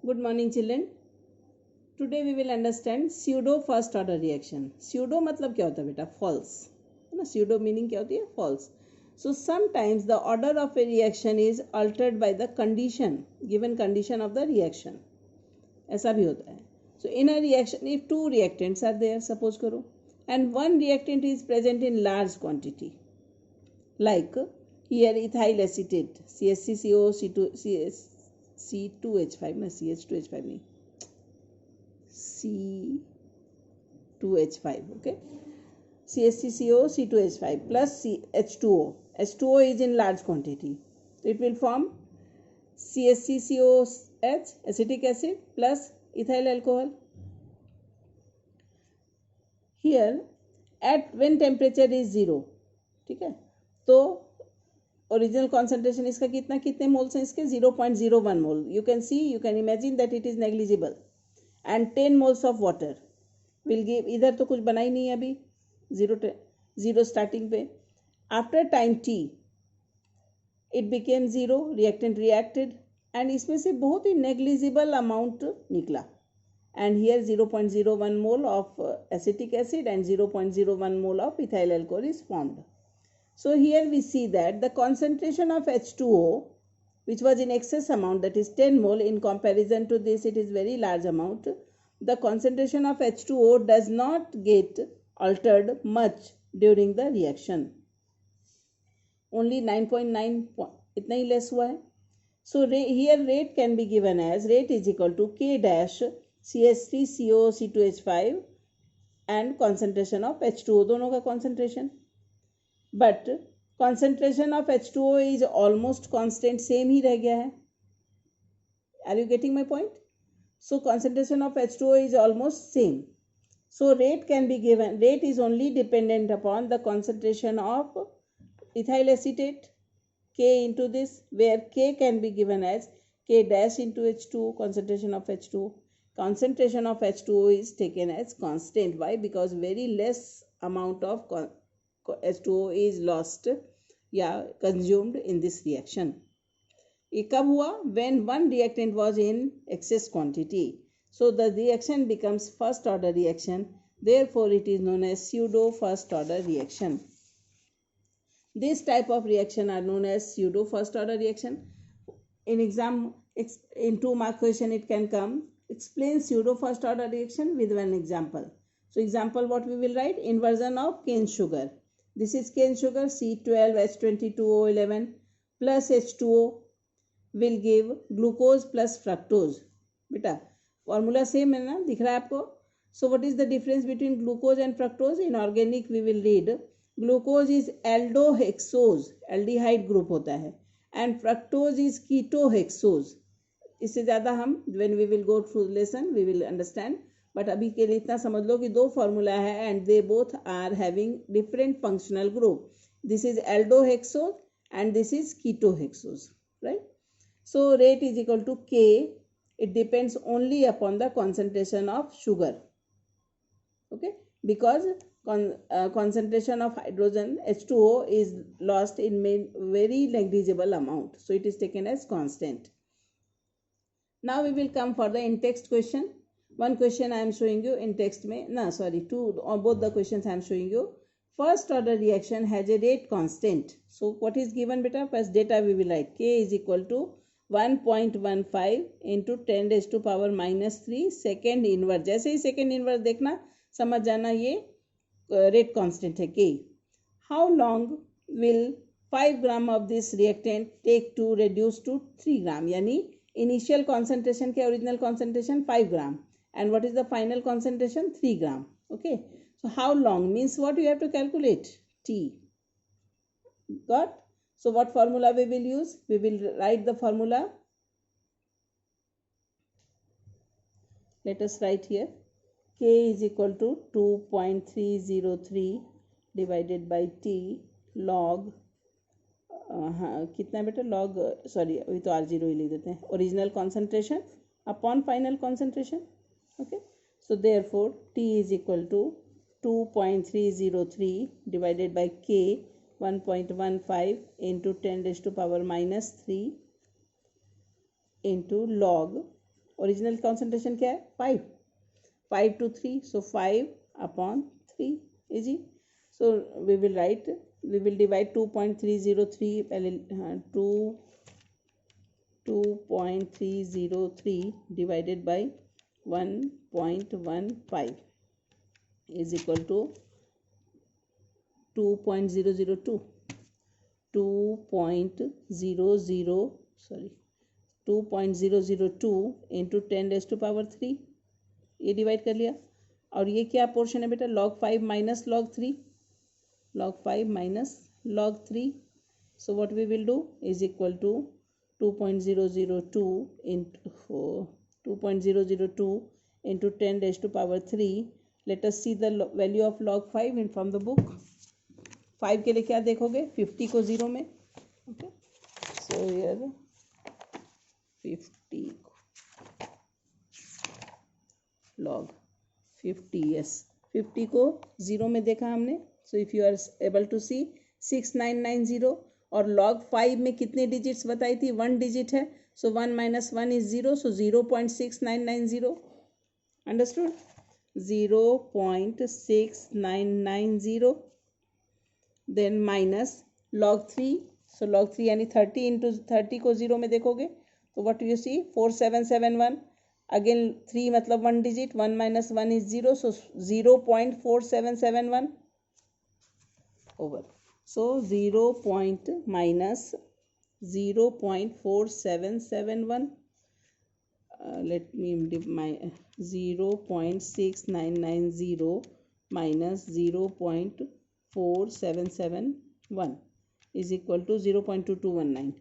Good morning children. Today we will understand pseudo first order reaction. Pseudo मतलब क्या होता है बेटा? False. है ना? Pseudo meaning क्या होती है? False. So sometimes the order of a reaction is altered by the condition, given condition of the reaction. ऐसा भी होता है. So in a reaction, if two reactants are there, suppose करो, and one reactant is present in large quantity, like here ethyl acetate CsCO C2H5 ना CH2H5 नहीं C2H5 okay CsCO C2H5 plus H2O. H2O is in large quantity, so it will form CsCOH acetic acid plus ethyl alcohol. Here at when temperature is 0, ठीक है, तो original concentration इसका कितने moles हैं इसके? 0.01 mole. You can see, you can imagine that it is negligible. And 10 moles of water will give, इधर तो कुछ बना ही नहीं अभी, जीरो स्टार्टिंग पे. After time T it became 0, reactant reacted and इसमें से बहुत ही नेग्लिजिबल अमाउंट निकला. And here 0.01 mole of acetic acid and 0.01 mole of ethyl alcohol is formed. So here we see that the concentration of H2O, which was in excess amount, that is 10 mole, in comparison to this it is very large amount. The concentration of H2O does not get altered much during the reaction. Only 9.9 इतना ही less हुआ है. So here rate can be given as, rate is equal to K dash CH3CO C2H5 and concentration of H2O, दोनों का concentration. But concentration of H2O is almost constant, same ही रह गया है. Are you getting my point? So concentration of H2O is almost same. So rate can be given, rate is only dependent upon the concentration of ethyl acetate, K into this, where K can be given as K dash into H2O, concentration of H2O. Concentration of H2O is taken as constant. Why? Because very less amount of H2O is lost या consumed in this reaction. ये कब हुआ? When one reactant was in excess quantity. So the reaction becomes first order reaction. Therefore it is known as pseudo first order reaction. This type of reaction are known as pseudo first order reaction. In exam, in 2-mark question it can come. Explain pseudo first order reaction with one example. So example what we will write? Inversion of cane sugar. This is cane sugar C12H22O11 plus H2O will give glucose plus fructose. बेटा formula same है ना, दिख रहा है आपको? So what is the difference between glucose and fructose? In organic we will read glucose is aldohexose, aldehyde group होता है, and fructose is ketohexose. इससे ज़्यादा हम when we will go through lesson we will understand, but अभी के लिए इतना समझ लो कि दो फॉर्मूला है and they both are having different functional group. This is aldohexose and this is ketohexose, right? So rate is equal to K. It depends only upon the concentration of sugar, okay, because concentration of hydrogen H2O is lost in very negligible amount, so it is taken as constant. Now we will come for the in-text question. One question I am showing you in text में, no sorry, two or both the questions I am showing you. First order reaction has a rate constant. So what is given beta? First data we will write. K is equal to 1.15 into 10 raised to power minus 3 second inverse. जैसे ही second inverse देखना समझ जाना ये rate constant है K. How long will 5 gram of this reactant take to reduce to 3 gram? यानी initial concentration के original concentration 5 gram and what is the final concentration? 3 gram. Okay, so how long means what you have to calculate? T. Got? So what formula we will use? We will write the formula. Let us write here. K is equal to 2.303 divided by T log हाँ कितना है बेटा? Log sorry अभी तो R0 ही लिख देते हैं. Original concentration upon final concentration. Okay, so therefore T is equal to 2.303 divided by K 1.15 into 10 raised to power minus 3 into log original concentration क्या है 5 to 3, so 5/3 easy. So we will divide 2.303 पहले 2.303 divided by 1.15 is equal to 2.002 into 10⁻³ ये divide कर लिया. और ये क्या portion है बेटा log 5 minus log 3 so what we will do is equal to 2.002 into 10⁻³. let us see the value of log 5 in from the book. 5 के लिए क्या देखोगे 50 को 0 में. okay so here 50 log 50 yes 50 को 0 में देखा हमने. so if you are able to see 6990 और log 5 में कितने डिजिट्स बताई थी 1 डिजिट है. so 1 minus 1 is 0 so 0.6990 understood 0.6990 then minus log 3 so log 3 यानी 30 into 30 को 0 में देखोगे तो what you see 4771 again 3 मतलब 1 digit 1 minus 1 is 0 so 0.4771 over so 0.4771 let me give my 0.6990 minus 0.4771 is equal to 0.2219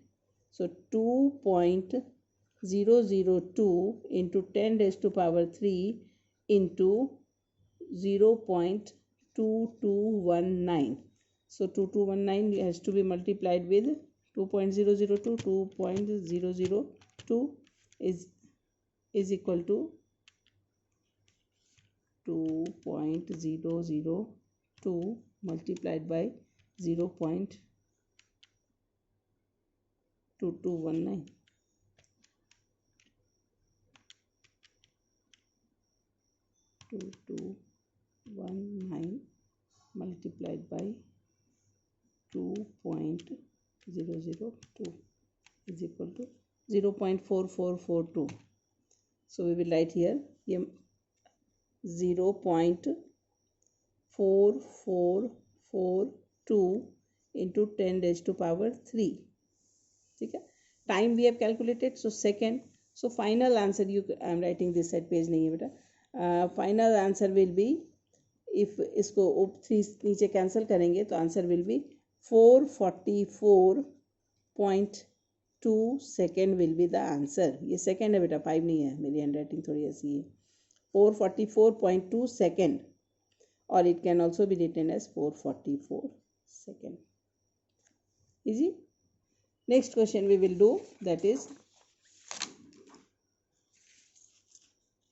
so 2.002 into 10⁻³ into 0.2219 so 2219 has to be multiplied with 2.002 2.002 is equal to 2.002 multiplied by 0.2219 2219 multiplied by 2.002 is equal to 0.4442 so we will write here 0.4442 into 10⁻³ ठीक है. time we have calculated so second so final answer I am writing this at page नहीं है बेटा. final answer will be if इसको 3 नीचे cancel करेंगे तो answer will be 444.2 second will be the answer. ये सेकेंड है बेटा 5 नहीं है मेरी हैंड राइटिंग थोड़ी ऐसी है 444.2 second or it can also be written as 444 second. Easy. Next question we will do that is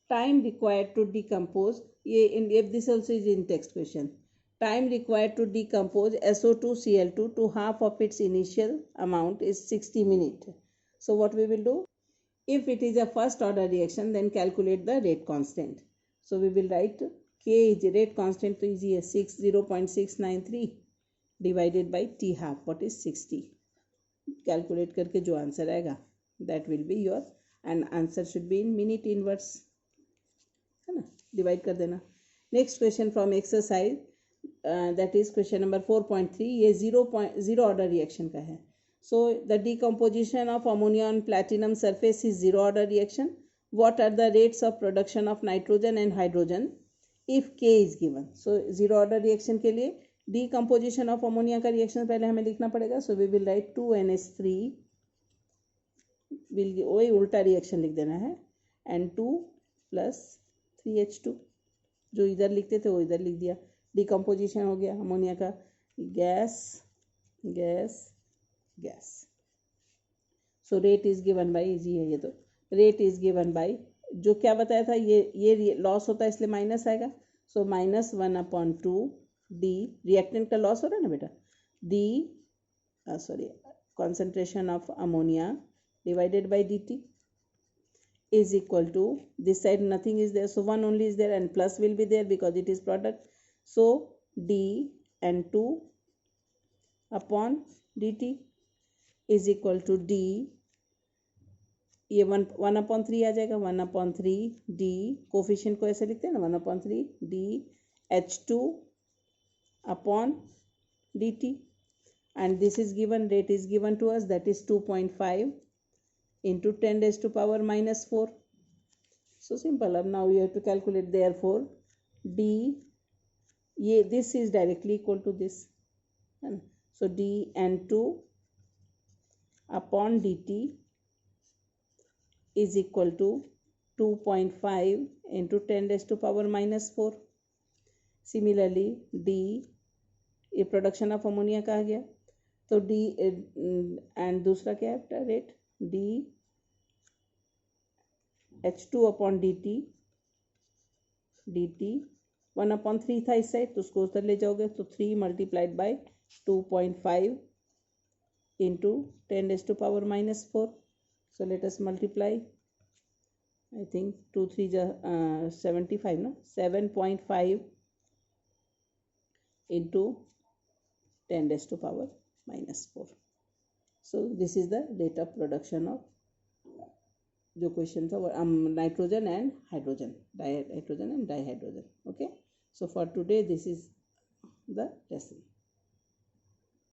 time required to decompose if this also is in text question. Time required to decompose SO2Cl2 to half of its initial amount is 60 minutes. So what we will do? If it is a first order reaction then calculate the rate constant. So we will write K is rate constant तो easy है 0.693 divided by T half what is 60. Calculate करके जो answer आएगा that will be your and answer should be in minute inverse है ना. Divide कर देना. Next question from exercise that is question number 4.3 ये 0 ऑर्डर रिएक्शन का है. So the decomposition of ammonia on platinum surface is 0 order reaction. What are the rates of production of nitrogen and hydrogen if K is given. So 0 order reaction के लिए decomposition of ammonia का reaction पहले हमें लिखना पड़ेगा. So we will write 2NH3 वही उल्टा reaction लिख देना है N2 + 3H2 जो इधर लिखते थे वो इधर लिख दिया. डिकम्पोजिशन हो गया अमोनिया का gas gas gas. So rate is given by easy है ये तो रेट इज गिवन बाय जो क्या बताया था ये लॉस होता है इसलिए माइनस आएगा. सो -1/2 डी रिएक्टेंट का लॉस हो रहा है ना बेटा D concentration of ammonia divided by dt is equal to, this side nothing is there, so 1 only is there, and plus will be there because it is product. So dN2 upon dt is equal to d, ये 1/3 आ जाएगा, 1/3 d, coefficient को ऐसे लिखते हैं ना, 1/3 d H2 upon dt, and this is given, rate is given to us, that is 2.5 into 10 raised to power minus 4. So simple. Now you have to calculate, therefore d, ये this is directly equal to this, so dN2 upon dt is equal to 2.5 into 10 raised to power minus 4. Similarly d, ये production of ammonia का आ गया, तो d and दूसरा क्या है rate, d H2 upon dt, dt 1/3 था इस side, तो उसको उधर ले जाओगे तो 3 multiplied by 2.5 into 10 raised to power minus 4. So let us multiply. I think 2 3 75, no, 7.5 into 10 raised to power minus 4. So this is the rate of production of, जो question था, nitrogen and hydrogen, nitrogen and dihydrogen. Okay, so for today this is the lesson.